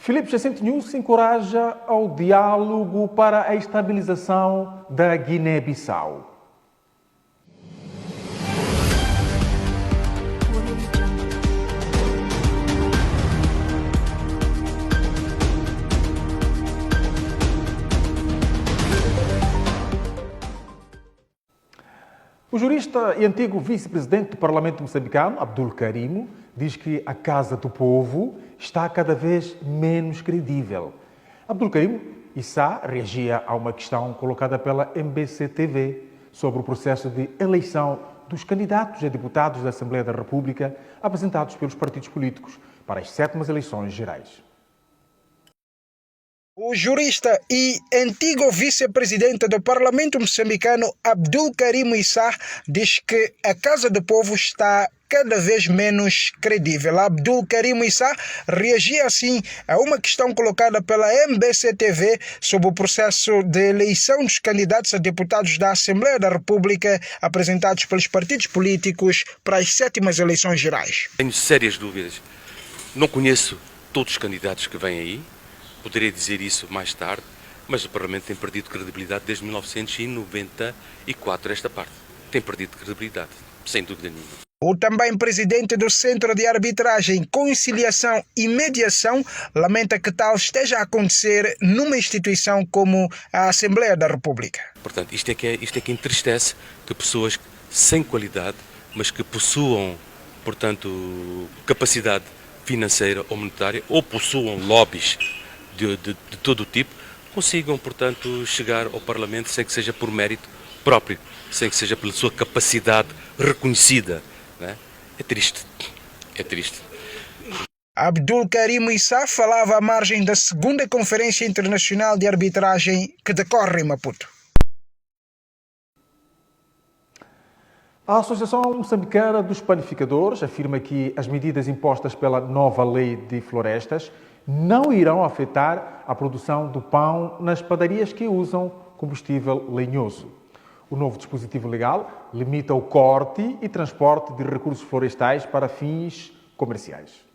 Filipe Jacinto News encoraja ao diálogo para a estabilização da Guiné-Bissau. O jurista e antigo vice-presidente do Parlamento moçambicano, Abdul Karimo, diz que a Casa do Povo está cada vez menos credível. Abdul Karimo Issa reagia a uma questão colocada pela MBC-TV sobre o processo de eleição dos candidatos a deputados da Assembleia da República apresentados pelos partidos políticos para as 7ª eleições gerais. O jurista e antigo vice-presidente do Parlamento moçambicano, Abdul Karimo Issa, diz que a Casa do Povo está cada vez menos credível. Abdul Karimo Issa reagia assim a uma questão colocada pela MBC-TV sobre o processo de eleição dos candidatos a deputados da Assembleia da República apresentados pelos partidos políticos para as 7ª eleições gerais. Tenho sérias dúvidas. Não conheço todos os candidatos que vêm aí. Poderia dizer isso mais tarde, mas o Parlamento tem perdido credibilidade desde 1994, esta parte. Tem perdido credibilidade, sem dúvida nenhuma. O também presidente do Centro de Arbitragem, Conciliação e Mediação lamenta que tal esteja a acontecer numa instituição como a Assembleia da República. Portanto, isto é que entristece que pessoas sem qualidade, mas que possuam, portanto, capacidade financeira ou monetária, ou possuam lobbies de todo o tipo, consigam, portanto, chegar ao Parlamento sem que seja por mérito próprio, sem que seja pela sua capacidade reconhecida. Não é? É triste. É triste. Abdul Karimo Issa falava à margem da 2ª Conferência Internacional de Arbitragem que decorre em Maputo. A Associação Moçambicana dos Panificadores afirma que as medidas impostas pela nova lei de florestas não irão afetar a produção do pão nas padarias que usam combustível lenhoso. O novo dispositivo legal limita o corte e transporte de recursos florestais para fins comerciais.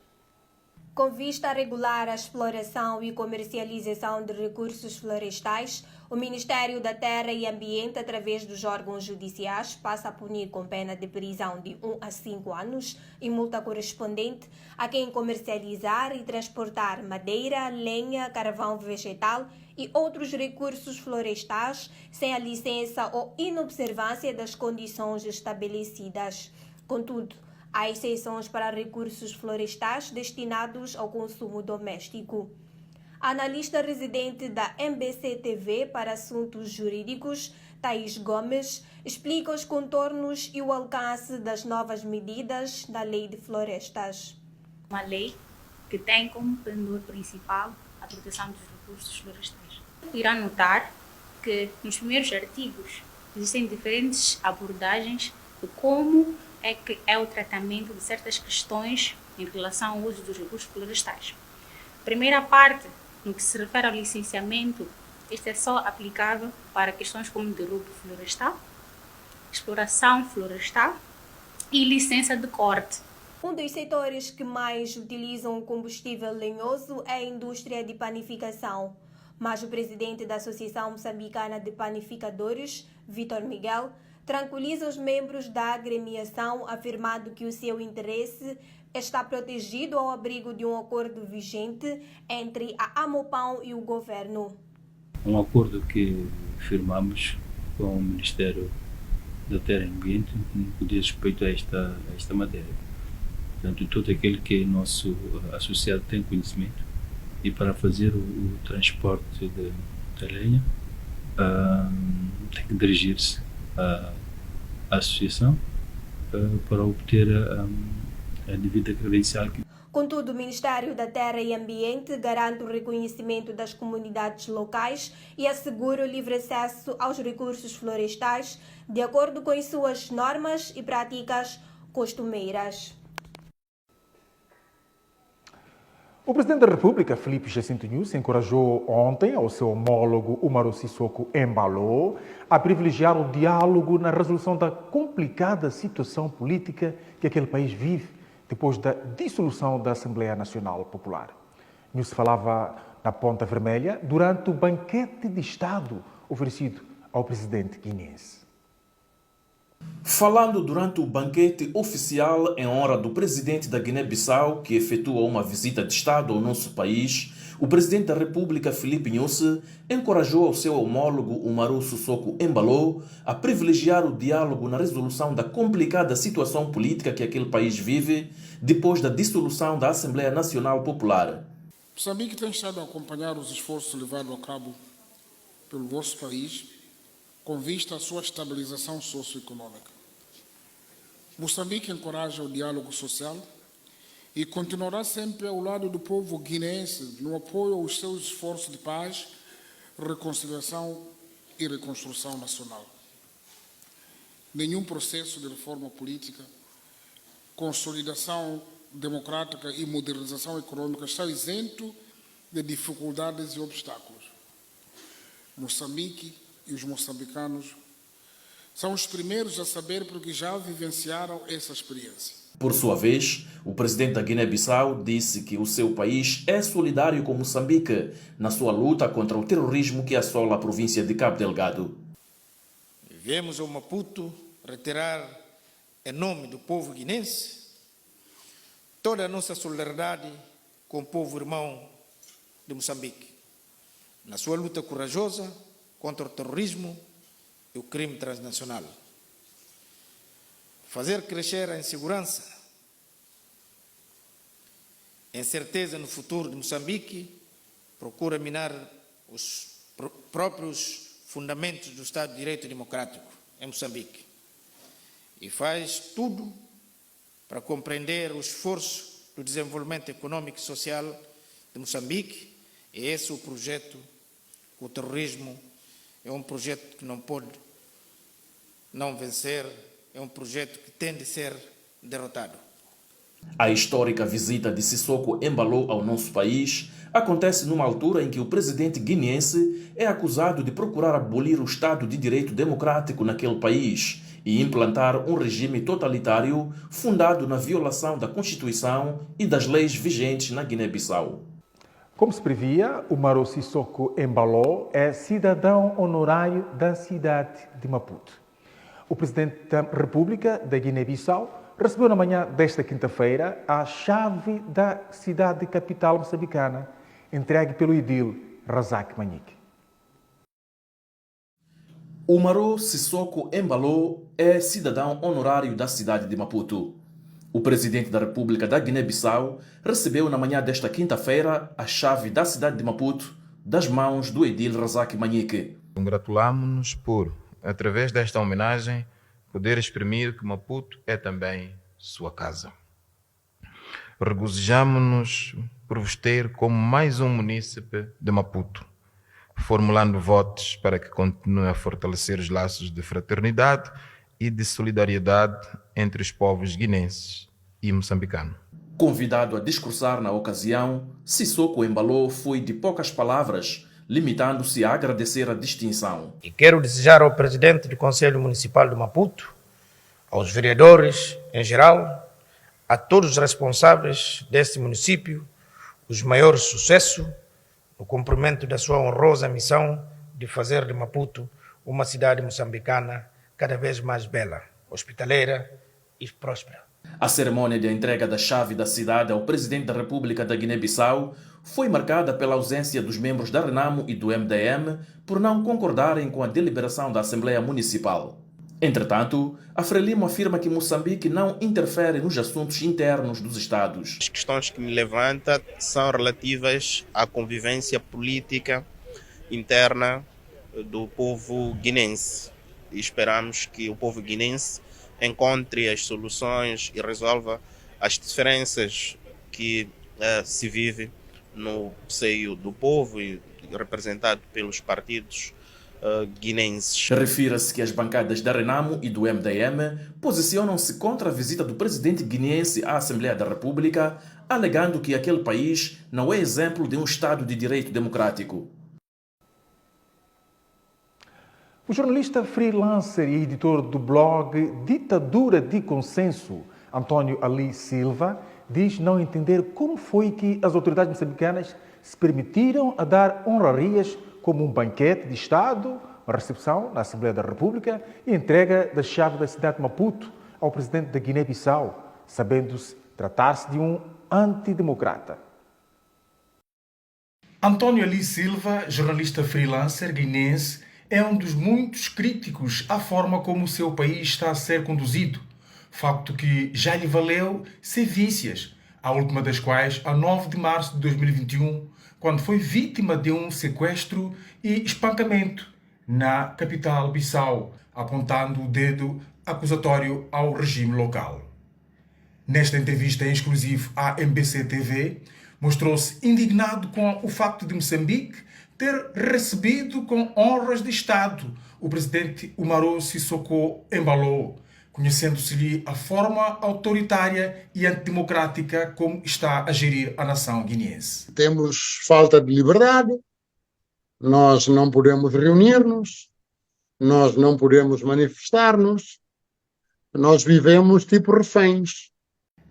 Com vista a regular a exploração e comercialização de recursos florestais, o Ministério da Terra e Ambiente, através dos órgãos judiciais, passa a punir com pena de prisão de 1 a 5 anos e multa correspondente a quem comercializar e transportar madeira, lenha, carvão vegetal e outros recursos florestais sem a licença ou inobservância das condições estabelecidas. Contudo, há exceções para recursos florestais destinados ao consumo doméstico. A analista residente da MBC-TV para assuntos jurídicos, Thaís Gomes, explica os contornos e o alcance das novas medidas da Lei de Florestas. Uma lei que tem como pendor principal a proteção dos recursos florestais. Irá notar que nos primeiros artigos existem diferentes abordagens de como é o tratamento de certas questões em relação ao uso dos recursos florestais. A primeira parte, no que se refere ao licenciamento, este é só aplicável para questões como derrubo florestal, exploração florestal e licença de corte. Um dos setores que mais utilizam o combustível lenhoso é a indústria de panificação. Mas o presidente da Associação Moçambicana de Panificadores, Vítor Miguel, tranquiliza os membros da agremiação, afirmando que o seu interesse está protegido ao abrigo de um acordo vigente entre a Amopão e o governo. Um acordo que firmamos com o Ministério da Terra e Ambiente no que diz respeito a esta matéria. Portanto, todo aquele que nosso associado tem conhecimento e para fazer o transporte da lenha tem que dirigir-se à associação para obter a devida credencial. Contudo, o Ministério da Terra e Ambiente garante o reconhecimento das comunidades locais e assegura o livre acesso aos recursos florestais de acordo com as suas normas e práticas costumeiras. O Presidente da República, Filipe Jacinto News, encorajou ontem ao seu homólogo Umaru Sissoko Embalo a privilegiar o diálogo na resolução da complicada situação política que aquele país vive depois da dissolução da Assembleia Nacional Popular. Não se falava na Ponta Vermelha durante o banquete de Estado oferecido ao presidente guineense. Falando durante o banquete oficial em honra do presidente da Guiné-Bissau, que efetua uma visita de Estado ao nosso país, o presidente da República, Filipe Nyusi, encorajou o seu homólogo Umaru Sissoko Embalo a privilegiar o diálogo na resolução da complicada situação política que aquele país vive depois da dissolução da Assembleia Nacional Popular. Moçambique tem estado a acompanhar os esforços levados a cabo pelo vosso país com vista à sua estabilização socioeconômica. Moçambique encoraja o diálogo social e continuará sempre ao lado do povo guineense no apoio aos seus esforços de paz, reconciliação e reconstrução nacional. Nenhum processo de reforma política, consolidação democrática e modernização econômica está isento de dificuldades e obstáculos. Moçambique e os moçambicanos são os primeiros a saber porque já vivenciaram essa experiência. Por sua vez, o presidente da Guiné-Bissau disse que o seu país é solidário com Moçambique na sua luta contra o terrorismo que assola a província de Cabo Delgado. Viemos ao Maputo retirar, em nome do povo guinense, toda a nossa solidariedade com o povo irmão de Moçambique, na sua luta corajosa contra o terrorismo e o crime transnacional. Fazer crescer a insegurança, a incerteza no futuro de Moçambique, procura minar os próprios fundamentos do Estado de Direito Democrático em Moçambique. E faz tudo para compreender o esforço do desenvolvimento econômico e social de Moçambique. E esse é o projeto. O terrorismo é um projeto que não pode não vencer, é um projeto que tem de ser derrotado. A histórica visita de Sissoko Embalo ao nosso país acontece numa altura em que o presidente guineense é acusado de procurar abolir o Estado de Direito Democrático naquele país e implantar um regime totalitário fundado na violação da Constituição e das leis vigentes na Guiné-Bissau. Como se previa, Umaru Sissoko Embalo é cidadão honorário da cidade de Maputo. O presidente da República da Guiné-Bissau recebeu na manhã desta quinta-feira a chave da cidade capital moçambicana, entregue pelo edil Razak Manique. Umaru Sissoko Embalo é cidadão honorário da cidade de Maputo. O presidente da República da Guiné-Bissau recebeu na manhã desta quinta-feira a chave da cidade de Maputo das mãos do edil Razak Manique. Congratulamos-nos por, através desta homenagem, poder exprimir que Maputo é também sua casa. Regozijamo-nos por vos ter como mais um munícipe de Maputo, formulando votos para que continue a fortalecer os laços de fraternidade e de solidariedade entre os povos guinenses e moçambicanos. Convidado a discursar na ocasião, Sissoko Embalo foi de poucas palavras, limitando-se a agradecer a distinção. E quero desejar ao presidente do Conselho Municipal de Maputo, aos vereadores em geral, a todos os responsáveis deste município, os maiores sucessos no cumprimento da sua honrosa missão de fazer de Maputo uma cidade moçambicana cada vez mais bela, hospitaleira e próspera. A cerimônia de entrega da chave da cidade ao presidente da República da Guiné-Bissau foi marcada pela ausência dos membros da Renamo e do MDM por não concordarem com a deliberação da Assembleia Municipal. Entretanto, a Frelimo afirma que Moçambique não interfere nos assuntos internos dos Estados. As questões que me levanta são relativas à convivência política interna do povo guinense. E esperamos que o povo guinense encontre as soluções e resolva as diferenças que se vive no seio do povo e representado pelos partidos guinenses. Refira-se que as bancadas da Renamo e do MDM posicionam-se contra a visita do presidente guineense à Assembleia da República, alegando que aquele país não é exemplo de um Estado de direito democrático. O jornalista freelancer e editor do blog Ditadura de Consenso, Antônio Ali Silva, diz não entender como foi que as autoridades moçambicanas se permitiram a dar honrarias como um banquete de Estado, uma recepção na Assembleia da República e entrega da chave da cidade de Maputo ao presidente da Guiné-Bissau, sabendo-se tratar-se de um antidemocrata. António Ali Silva, jornalista freelancer guinense, é um dos muitos críticos à forma como o seu país está a ser conduzido, facto que já lhe valeu sevícias, a última das quais a 9 de março de 2021, quando foi vítima de um sequestro e espancamento na capital Bissau, apontando o dedo acusatório ao regime local. Nesta entrevista em exclusivo à MBC TV, mostrou-se indignado com o facto de Moçambique ter recebido com honras de Estado o presidente Umaro Sissoko Embalo, conhecendo-se-lhe a forma autoritária e antidemocrática como está a gerir a nação guineense. Temos falta de liberdade, nós não podemos reunir-nos, nós não podemos manifestar-nos, nós vivemos tipo reféns.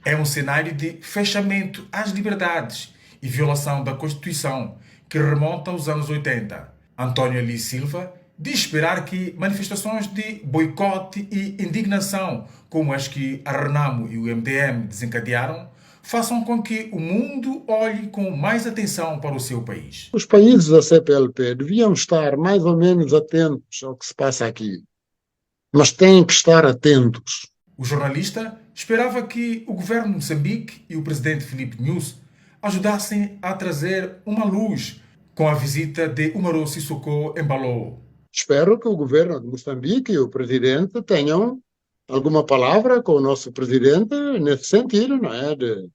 É um cenário de fechamento às liberdades e violação da Constituição que remonta aos anos 80. António Ali Silva diz esperar que manifestações de boicote e indignação, como as que a Renamo e o MDM desencadearam, façam com que o mundo olhe com mais atenção para o seu país. Os países da CPLP deviam estar mais ou menos atentos ao que se passa aqui, mas têm que estar atentos. O jornalista esperava que o governo de Moçambique e o presidente Filipe Nyusi ajudassem a trazer uma luz com a visita de Umaro Sissoko Embalo. Espero que o governo de Moçambique e o presidente tenham alguma palavra com o nosso presidente nesse sentido, não é? De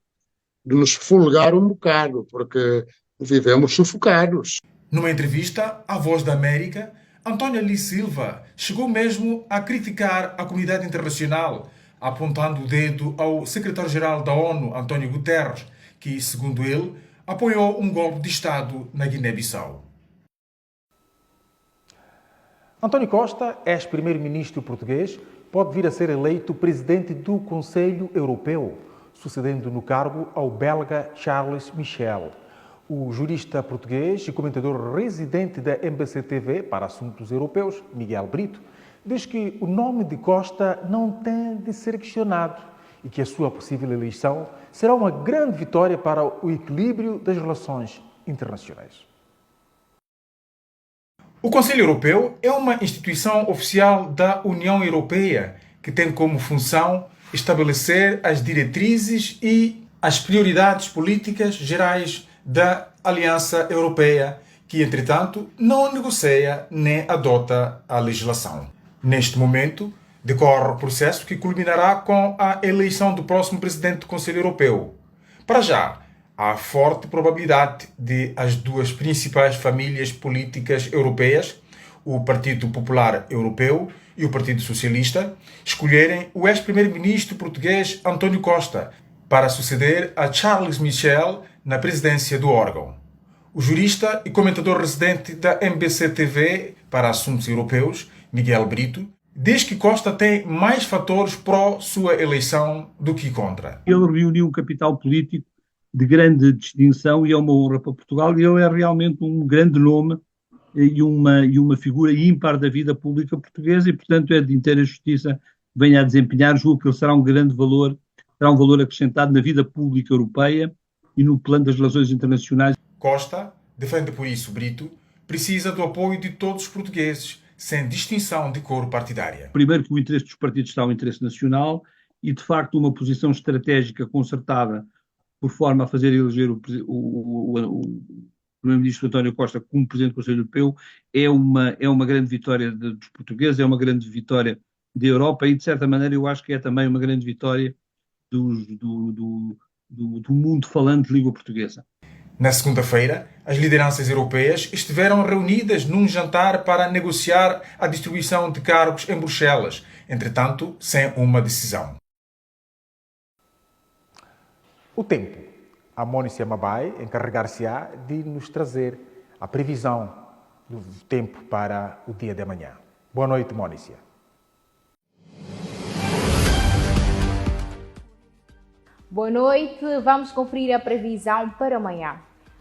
nos folgar um bocado, porque vivemos sufocados. Numa entrevista à Voz da América, António Ali Silva chegou mesmo a criticar a comunidade internacional, apontando o dedo ao secretário-geral da ONU, António Guterres, que, segundo ele, apoiou um golpe de Estado na Guiné-Bissau. António Costa, ex-primeiro-ministro português, pode vir a ser eleito presidente do Conselho Europeu, sucedendo no cargo ao belga Charles Michel. O jurista português e comentador residente da MBC TV para assuntos europeus, Miguel Brito, diz que o nome de Costa não tem de ser questionado e que a sua possível eleição será uma grande vitória para o equilíbrio das relações internacionais. O Conselho Europeu é uma instituição oficial da União Europeia que tem como função estabelecer as diretrizes e as prioridades políticas gerais da Aliança Europeia, que, entretanto, não negocia nem adota a legislação. Neste momento, decorre o processo que culminará com a eleição do próximo presidente do Conselho Europeu. Para já, há forte probabilidade de as duas principais famílias políticas europeias, o Partido Popular Europeu e o Partido Socialista, escolherem o ex-primeiro-ministro português António Costa para suceder a Charles Michel na presidência do órgão. O jurista e comentador residente da MBC TV para assuntos europeus, Miguel Brito, diz que Costa tem mais fatores pró sua eleição do que contra. Ele reuniu um capital político de grande distinção e é uma honra para Portugal, e ele é realmente um grande nome e uma figura ímpar da vida pública portuguesa, e portanto é de inteira justiça que venha a desempenhar. Julgo que ele será um grande valor, será um valor acrescentado na vida pública europeia e no plano das relações internacionais. Costa, defende por isso Brito, precisa do apoio de todos os portugueses, sem distinção de cor partidária. Primeiro que o interesse dos partidos está ao interesse nacional e, de facto, uma posição estratégica concertada por forma a fazer eleger o Primeiro-Ministro António Costa como Presidente do Conselho Europeu é uma grande vitória dos portugueses, é uma grande vitória da Europa e, de certa maneira, eu acho que é também uma grande vitória do mundo falante de língua portuguesa. Na segunda-feira, as lideranças europeias estiveram reunidas num jantar para negociar a distribuição de cargos em Bruxelas, entretanto, sem uma decisão. O tempo. A Mónica Mabai encarregar-se-á de nos trazer a previsão do tempo para o dia de amanhã. Boa noite, Mónica. Boa noite, vamos conferir a previsão para amanhã.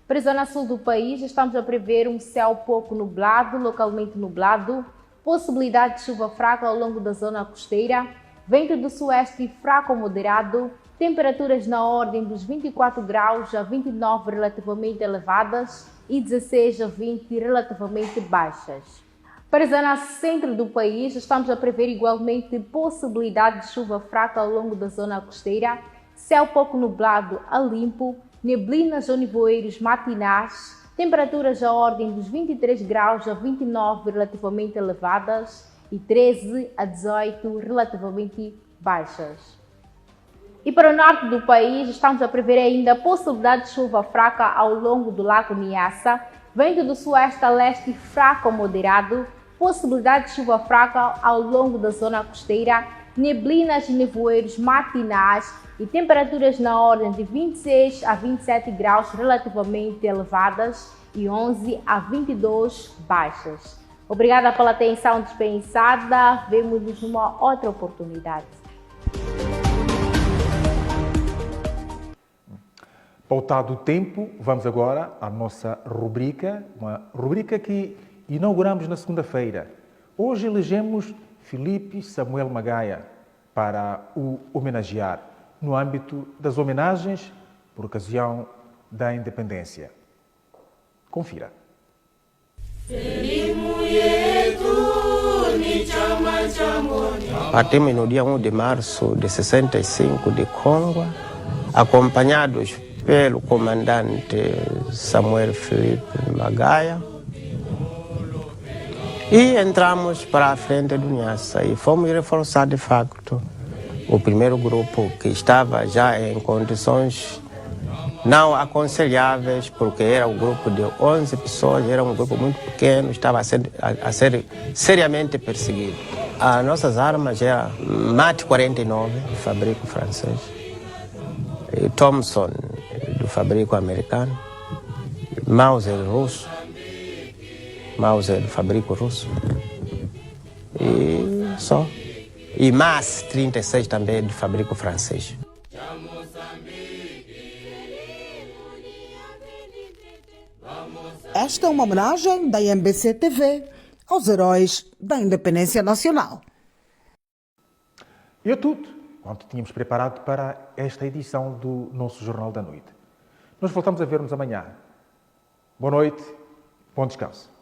Para a zona sul do país, estamos a prever um céu pouco nublado, localmente nublado, possibilidade de chuva fraca ao longo da zona costeira, vento do sueste fraco ou moderado, temperaturas na ordem dos 24 graus a 29 relativamente elevadas e 16 a 20 relativamente baixas. Para a zona centro do país, estamos a prever igualmente possibilidade de chuva fraca ao longo da zona costeira, céu pouco nublado a limpo, neblinas ou nevoeiros matinais, temperaturas à ordem dos 23 graus a 29 relativamente elevadas e 13 a 18 relativamente baixas. E para o norte do país, estamos a prever ainda a possibilidade de chuva fraca ao longo do Lago Niassa, vento do sueste a leste fraco ou moderado, possibilidade de chuva fraca ao longo da zona costeira, neblinas e nevoeiros matinais e temperaturas na ordem de 26 a 27 graus relativamente elevadas e 11 a 22 baixas. Obrigada pela atenção dispensada. Vemo-nos numa outra oportunidade. Pautado o tempo, vamos agora à nossa rubrica, uma rubrica que inauguramos na segunda-feira. Hoje elegemos Filipe Samuel Magaia para o homenagear no âmbito das homenagens por ocasião da independência. Confira. Partimos no dia 1 de março de 65 de Congo, acompanhados pelo comandante Samuel Filipe Magaia, e entramos para a frente do Niassa e fomos reforçar de facto o primeiro grupo que estava já em condições não aconselháveis, porque era um grupo de 11 pessoas, era um grupo muito pequeno, estava a ser seriamente perseguido. As nossas armas eram MAT 49, de fabrico francês, e Thompson, do fabrico americano, Mauser russo, Mauser do fabrico russo, e só. E MAS 36 também do fabrico francês. Esta é uma homenagem da MBC TV aos heróis da independência nacional. E é tudo quanto tínhamos preparado para esta edição do nosso Jornal da Noite. Nós voltamos a ver-nos amanhã. Boa noite, bom descanso.